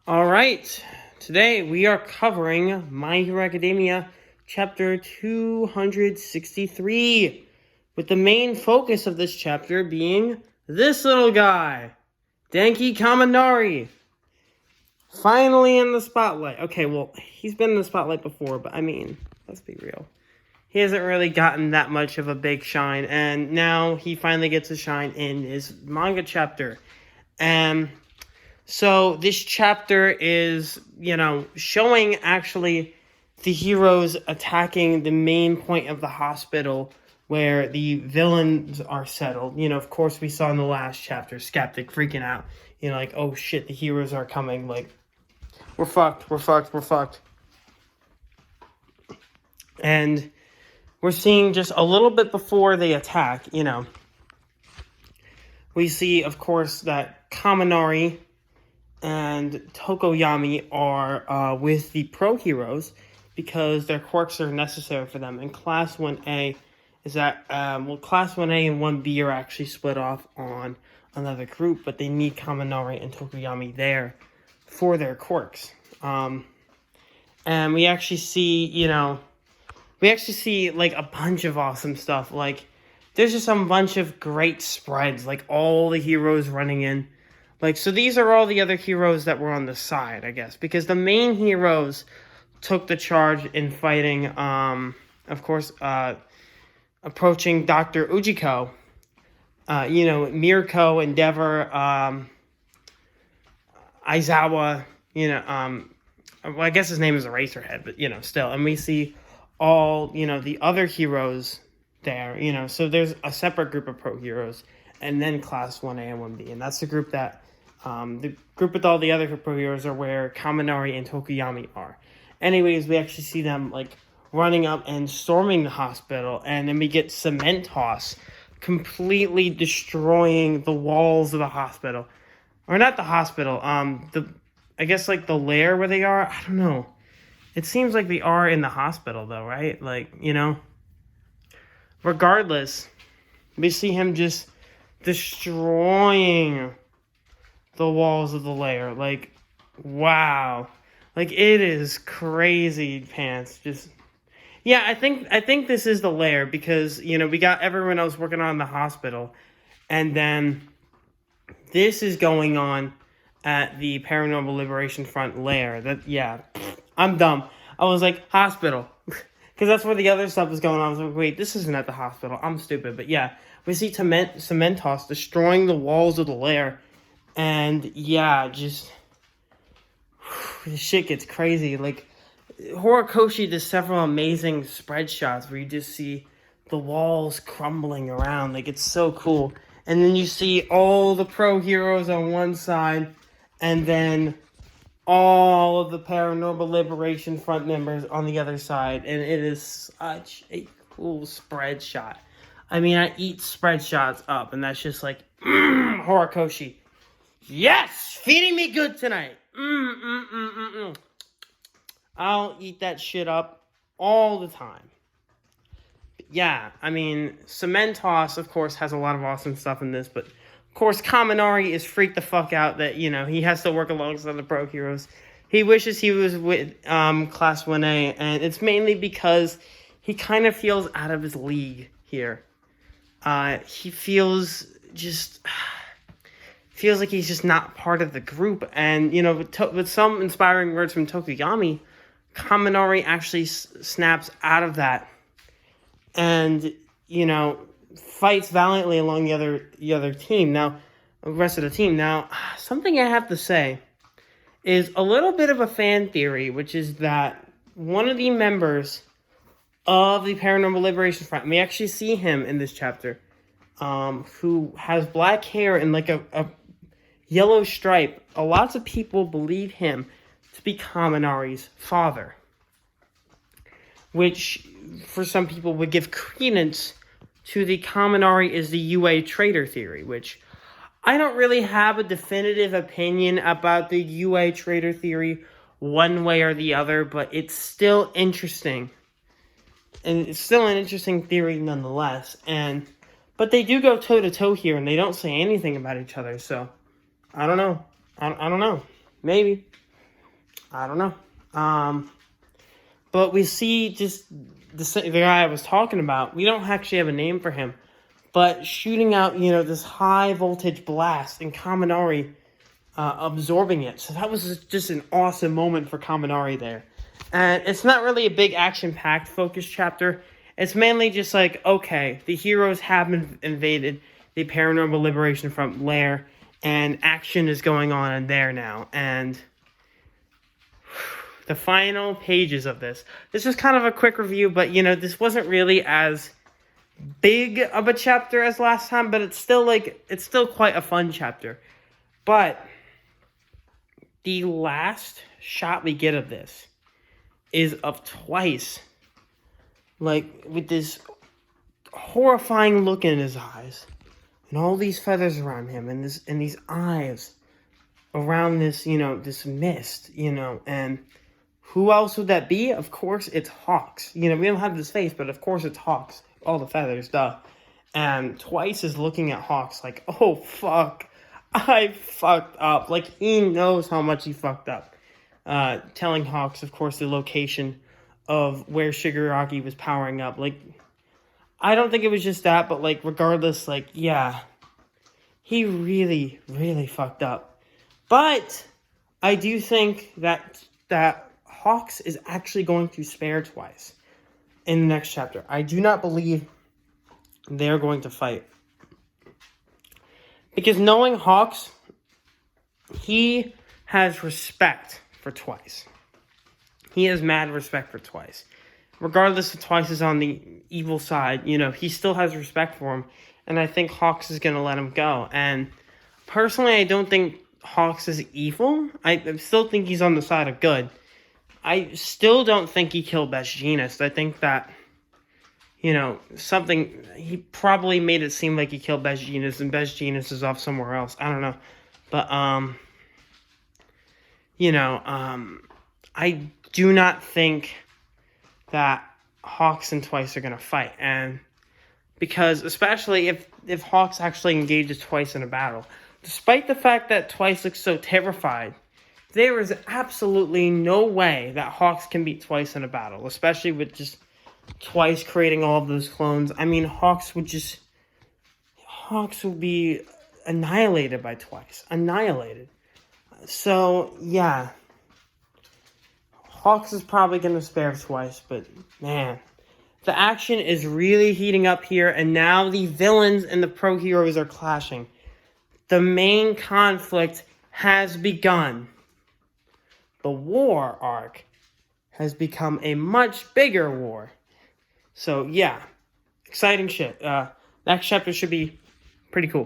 All right, today we are covering My Hero Academia chapter 263, with the main focus of this chapter being this little guy, Denki Kaminari. Finally in the spotlight. Okay, well, he's been in the spotlight before, but I mean, let's be real. He hasn't really gotten that much of a big shine, and now he finally gets a shine in his manga chapter. So this chapter is, showing actually the heroes attacking the main point of the hospital where the villains are settled. Of course, we saw in the last chapter Skeptic freaking out. Like, oh shit, the heroes are coming. Like, we're fucked. And we're seeing just a little bit before they attack, we see, of course, that Kaminari and Tokoyami are with the pro heroes because their quirks are necessary for them. And Class 1A is that, Class 1A and 1B are actually split off on another group, but they need Kaminari and Tokoyami there for their quirks. And we actually see, like, a bunch of awesome stuff. Like, there's just a bunch of great spreads, like all the heroes running in. Like, so these are all the other heroes that were on the side, I guess, because the main heroes took the charge in fighting, of course, approaching Dr. Ujiko, Mirko, Endeavor, Aizawa, well, I guess his name is Eraserhead, but, still, and we see all, the other heroes there, so there's a separate group of pro heroes, and then Class 1A and 1B, and that's the group that, the group with all the other pro heroes are where Kaminari and Tokoyami are. Anyways, we actually see them, like, running up and storming the hospital, and then we get Cement Toss completely destroying the walls of the hospital. Or not the hospital, I guess, like, the lair where they are, I don't know. It seems like they are in the hospital, though, right? Like, regardless, we see him just destroying the walls of the lair. Like, wow. Like, it is crazy pants. Just, yeah, I think this is the lair because, we got everyone else working on the hospital. And then this is going on at the Paranormal Liberation Front lair. I'm dumb. I was like, hospital. Because that's where the other stuff is going on. I was like, wait, this isn't at the hospital. I'm stupid. But yeah, we see Cement Toss destroying the walls of the lair. And yeah, just, this shit gets crazy. Like, Horikoshi does several amazing spread shots where you just see the walls crumbling around. Like, it's so cool. And then you see all the pro heroes on one side, and then all of the Paranormal Liberation Front members on the other side. And it is such a cool spread shot. I mean, I eat spread shots up, and that's just like, Horikoshi. Yes! Feeding me good tonight. I'll eat that shit up all the time. But yeah, I mean, Cement Toss, of course, has a lot of awesome stuff in this, but of course, Kaminari is freaked the fuck out that, he has to work alongside the pro heroes. He wishes he was with Class 1A, and it's mainly because he kind of feels out of his league here. He feels like he's just not part of the group. And, with some inspiring words from Tokoyami, Kaminari actually snaps out of that and, fights valiantly along the other team. Now, the rest of the team. Now, something I have to say is a little bit of a fan theory, which is that one of the members of the Paranormal Liberation Front, and we actually see him in this chapter, who has black hair and like a yellow stripe. Lots of people believe him to be Kaminari's father, which for some people would give credence to the Kaminari is the UA traitor theory, which I don't really have a definitive opinion about the UA traitor theory one way or the other, but it's still interesting. And it's still an interesting theory nonetheless. But they do go toe-to-toe here, and they don't say anything about each other, so I don't know. I don't know. Maybe. I don't know. But we see just the guy I was talking about. We don't actually have a name for him, but shooting out, this high voltage blast and Kaminari absorbing it. So that was just an awesome moment for Kaminari there. And it's not really a big action-packed focus chapter. It's mainly just like, okay, the heroes have invaded the Paranormal Liberation Front lair, and action is going on in there now. And the final pages of this. This is kind of a quick review, but, this wasn't really as big of a chapter as last time, but it's still quite a fun chapter. But the last shot we get of this is of Twice, with this horrifying look in his eyes, and all these feathers around him, and these eyes around this, this mist, and who else would that be? Of course, it's Hawks. We don't have this face, but of course it's Hawks. All the feathers, duh. And Twice is looking at Hawks like, oh, fuck, I fucked up. He knows how much he fucked up. Telling Hawks, of course, the location of where Shigaraki was powering up. I don't think it was just that, but, regardless, yeah, he really, really fucked up. But I do think that Hawks is actually going to spare Twice in the next chapter. I do not believe they're going to fight. Because knowing Hawks, he has respect for Twice. He has mad respect for Twice. Regardless if Twice is on the evil side, he still has respect for him. And I think Hawks is going to let him go. And personally, I don't think Hawks is evil. I still think he's on the side of good. I still don't think he killed Best Jeanist. I think that, he probably made it seem like he killed Best Jeanist, and Best Jeanist is off somewhere else. I don't know. But, I do not think that Hawks and Twice are going to fight. And because, especially if Hawks actually engages Twice in a battle, despite the fact that Twice looks so terrified, there is absolutely no way that Hawks can beat Twice in a battle, especially with just Twice creating all of those clones. I mean, Hawks would be annihilated by Twice. Annihilated. So, yeah. Hawks is probably going to spare Twice, but, man. The action is really heating up here, and now the villains and the pro-heroes are clashing. The main conflict has begun. The war arc has become a much bigger war. So, yeah. Exciting shit. Next chapter should be pretty cool.